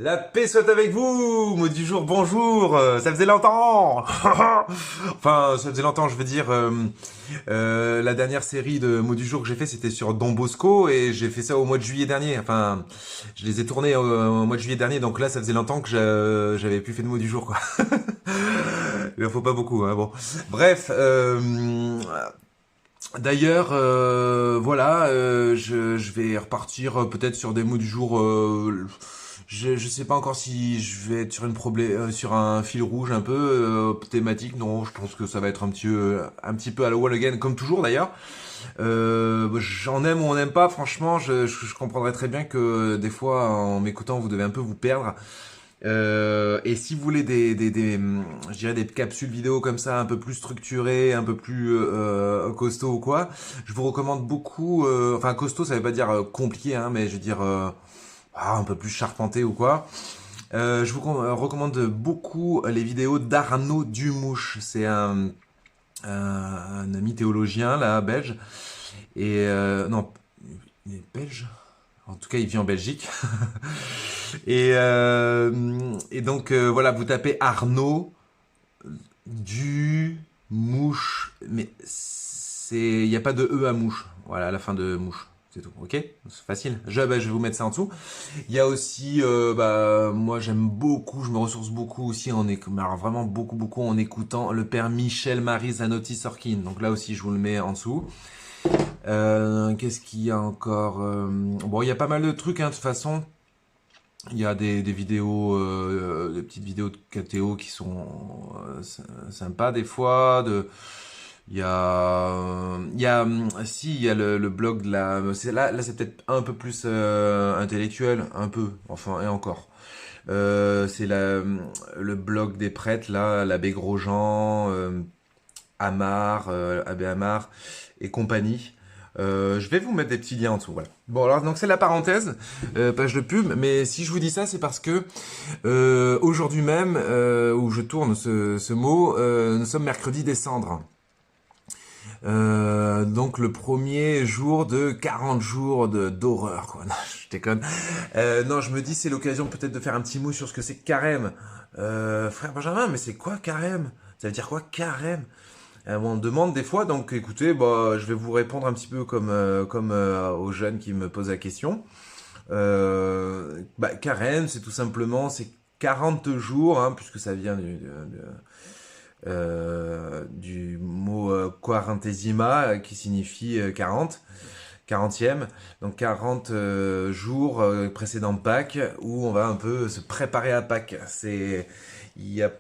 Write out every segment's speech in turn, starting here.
La paix soit avec vous, mot du jour, bonjour, ça faisait longtemps. Enfin, ça faisait longtemps, je veux dire, la dernière série de mots du jour que j'ai fait, c'était sur Don Bosco, et j'ai fait ça au mois de juillet dernier, enfin, je les ai tournés au mois de juillet dernier, donc là, ça faisait longtemps que j'avais plus fait de mots du jour, quoi. Il en faut pas beaucoup, hein, bon. Bref, d'ailleurs, voilà, je vais repartir peut-être sur des mots du jour. Je sais pas encore si je vais être sur sur un fil rouge un peu thématique. Non, je pense que ça va être un petit peu à la wall again, comme toujours d'ailleurs. J'en aime ou on n'aime pas. Franchement, je comprendrais très bien que des fois, en m'écoutant, vous devez un peu vous perdre. Et si vous voulez je dirais des capsules vidéo comme ça, un peu plus structurées, un peu plus costaud ou quoi, je vous recommande beaucoup. Enfin, costaud, ça veut pas dire compliqué, hein, mais je veux dire un peu plus charpenté ou quoi. Je vous recommande beaucoup les vidéos d'Arnaud Dumouche. C'est un ami théologien là, belge. Et non, il est belge. En tout cas, il vit en Belgique. Et donc, voilà, vous tapez Arnaud du mouche. Mais il n'y a pas de E à mouche. Voilà, à la fin de mouche. C'est tout, ok? C'est facile. Je vais vous mettre ça en dessous. Il y a aussi, moi j'aime beaucoup, je me ressource beaucoup aussi alors vraiment beaucoup en écoutant le père Michel Marie Zanotti Sorkin. Donc là aussi, je vous le mets en dessous. Qu'est-ce qu'il y a encore? Bon, il y a pas mal de trucs, hein, de toute façon. Il y a des vidéos, des petites vidéos de KTO qui sont sympas des fois. Il y a le blog de là c'est peut-être un peu plus intellectuel, un peu, enfin, et encore. C'est le blog des prêtres, là, l'abbé Grosjean, Abbé Amar et compagnie. Je vais vous mettre des petits liens en dessous. Voilà. Bon, alors donc c'est la parenthèse, page de pub, mais si je vous dis ça, c'est parce que aujourd'hui même, où je tourne ce mot, nous sommes mercredi des cendres. Donc le premier jour de 40 jours d'horreur, quoi. Non, je déconne. Non, je me dis c'est l'occasion peut-être de faire un petit mot sur ce que c'est que carême. Frère Benjamin, mais c'est quoi carême? Ça veut dire quoi carême? On me demande des fois, donc écoutez, je vais vous répondre un petit peu comme aux jeunes qui me posent la question. Carême, c'est tout simplement, c'est 40 jours, hein, puisque ça vient du mot quarantesima, qui signifie 40, 40e, donc 40 jours précédant Pâques, où on va un peu se préparer à Pâques. Il y a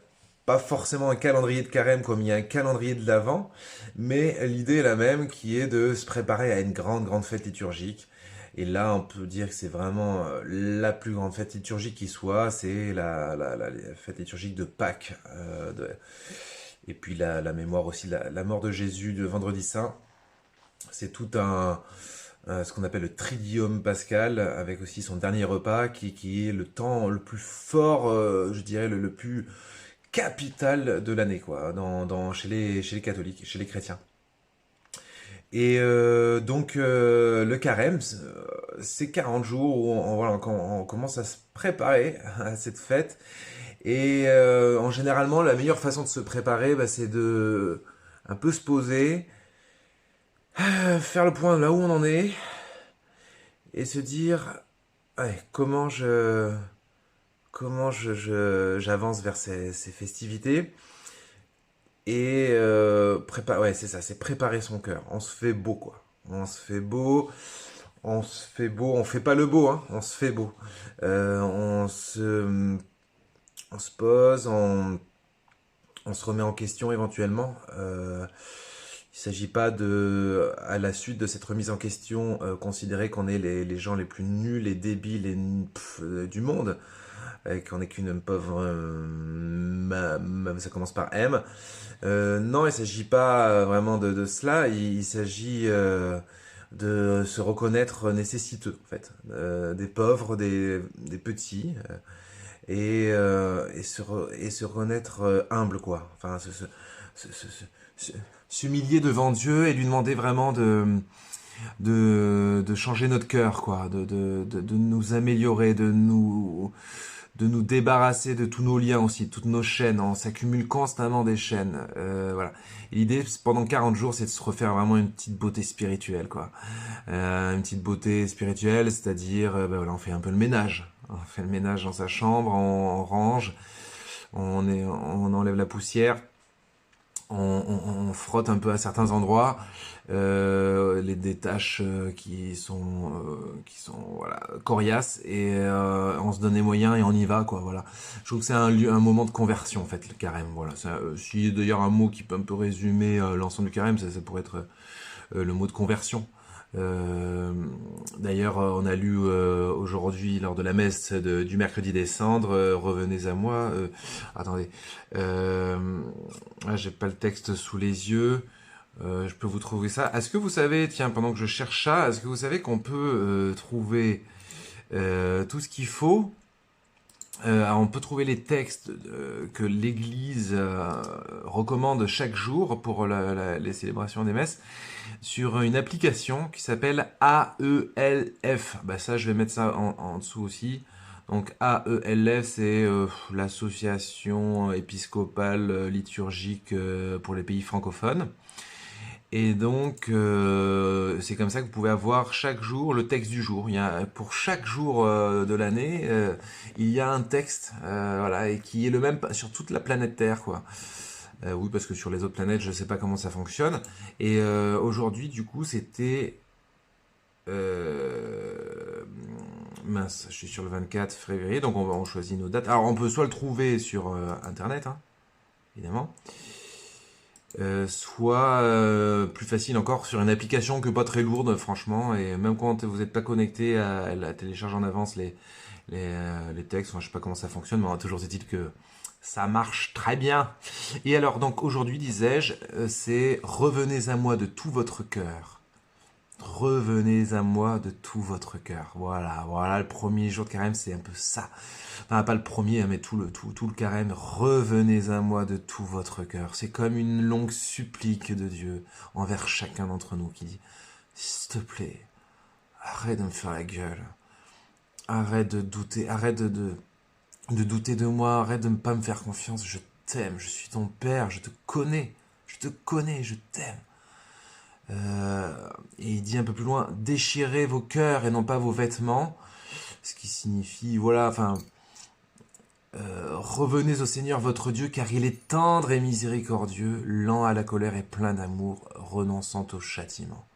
pas forcément un calendrier de carême comme il y a un calendrier de l'Avent, mais l'idée est la même, qui est de se préparer à une grande fête liturgique. Et là, on peut dire que c'est vraiment la plus grande fête liturgique qui soit, c'est la fête liturgique de Pâques. Et puis la mémoire aussi, la mort de Jésus de Vendredi Saint. C'est tout ce qu'on appelle le Tridium Pascal, avec aussi son dernier repas, qui est le temps le plus fort, je dirais le plus capital de l'année, quoi, chez les catholiques, chez les chrétiens. Et donc le carême, c'est 40 jours où voilà, on commence à se préparer à cette fête. Et en généralement, la meilleure façon de se préparer, c'est de un peu se poser, faire le point là où on en est, et se dire, ouais, j'avance vers ces festivités. Et ouais, c'est ça, c'est préparer son cœur. On se fait beau, quoi. On se fait beau, on se fait beau, on fait pas le beau, hein, on se fait beau. Euh, on se, on se pose, on se remet en question éventuellement. Il ne s'agit pas à la suite de cette remise en question, considérer qu'on est les gens les plus nuls, les débiles du monde, et qu'on n'est qu'une pauvre, ça commence par M. Non, il ne s'agit pas vraiment de cela. Il s'agit de se reconnaître nécessiteux, en fait, des pauvres, des petits, et se renaître humble, quoi. Enfin, se- se- se- se- s'humilier devant Dieu et lui demander vraiment de changer notre cœur, quoi, de nous améliorer, de nous débarrasser de tous nos liens aussi, de toutes nos chaînes. On s'accumule constamment des chaînes. Voilà. Et l'idée, pendant 40 jours, c'est de se refaire vraiment une petite beauté spirituelle, quoi. Une petite beauté spirituelle, c'est-à-dire, voilà, on fait un peu le ménage. On fait le ménage dans sa chambre, on range, on enlève la poussière, on frotte un peu à certains endroits, les détaches qui sont voilà, coriaces, et on se donne les moyens et on y va, quoi. Voilà. Je trouve que c'est un moment de conversion, en fait, le carême. Voilà. Si d'ailleurs un mot qui peut un peu résumer l'ensemble du carême, ça pourrait être le mot de conversion. D'ailleurs, on a lu aujourd'hui lors de la messe du mercredi des cendres, revenez à moi. Attendez, j'ai pas le texte sous les yeux. Je peux vous trouver ça. Est-ce que vous savez, tiens, pendant que je cherche ça, est-ce que vous savez qu'on peut trouver tout ce qu'il faut. On peut trouver les textes que l'Église recommande chaque jour pour les célébrations des messes sur une application qui s'appelle AELF. Bah ça, je vais mettre ça en dessous aussi. Donc AELF, c'est l'association épiscopale liturgique pour les pays francophones. Et donc, c'est comme ça que vous pouvez avoir chaque jour le texte du jour. Pour chaque jour de l'année, il y a un texte, voilà, et qui est le même sur toute la planète Terre, quoi. Oui, parce que sur les autres planètes, je ne sais pas comment ça fonctionne. Et aujourd'hui, du coup, c'était... mince, je suis sur le 24 février, donc on choisit nos dates. Alors, on peut soit le trouver sur Internet, hein, évidemment, soit plus facile encore sur une application que pas très lourde, franchement, et même quand vous n'êtes pas connecté, elle télécharge en avance les textes. Enfin, je sais pas comment ça fonctionne, mais toujours est-il que ça marche très bien. Et alors, donc aujourd'hui, disais-je, c'est revenez à moi de tout votre cœur. Revenez à moi de tout votre cœur. Voilà, voilà, le premier jour de carême, c'est un peu ça. Enfin, pas le premier, mais tout le carême. Revenez à moi de tout votre cœur. C'est comme une longue supplique de Dieu envers chacun d'entre nous qui dit, s'il te plaît, arrête de me faire la gueule. Arrête de douter, arrête de douter de moi, arrête de ne pas me faire confiance. Je t'aime, je suis ton père, je te connais, je t'aime. Et il dit un peu plus loin, déchirez vos cœurs et non pas vos vêtements, ce qui signifie, voilà, enfin, revenez au Seigneur votre Dieu, car il est tendre et miséricordieux, lent à la colère et plein d'amour, renonçant au châtiment.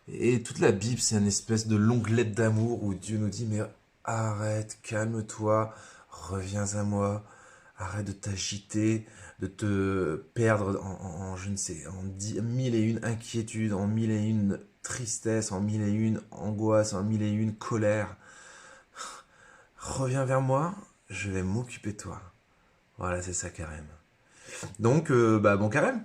Et toute la Bible, c'est une espèce de longue lettre d'amour où Dieu nous dit, mais arrête, calme-toi, reviens à moi, arrête de t'agiter, de te perdre je ne sais, mille et une inquiétudes, en mille et une tristesse, en mille et une angoisse, en mille et une colère. Reviens vers moi, je vais m'occuper de toi. Voilà, c'est ça carême. Donc, bon carême.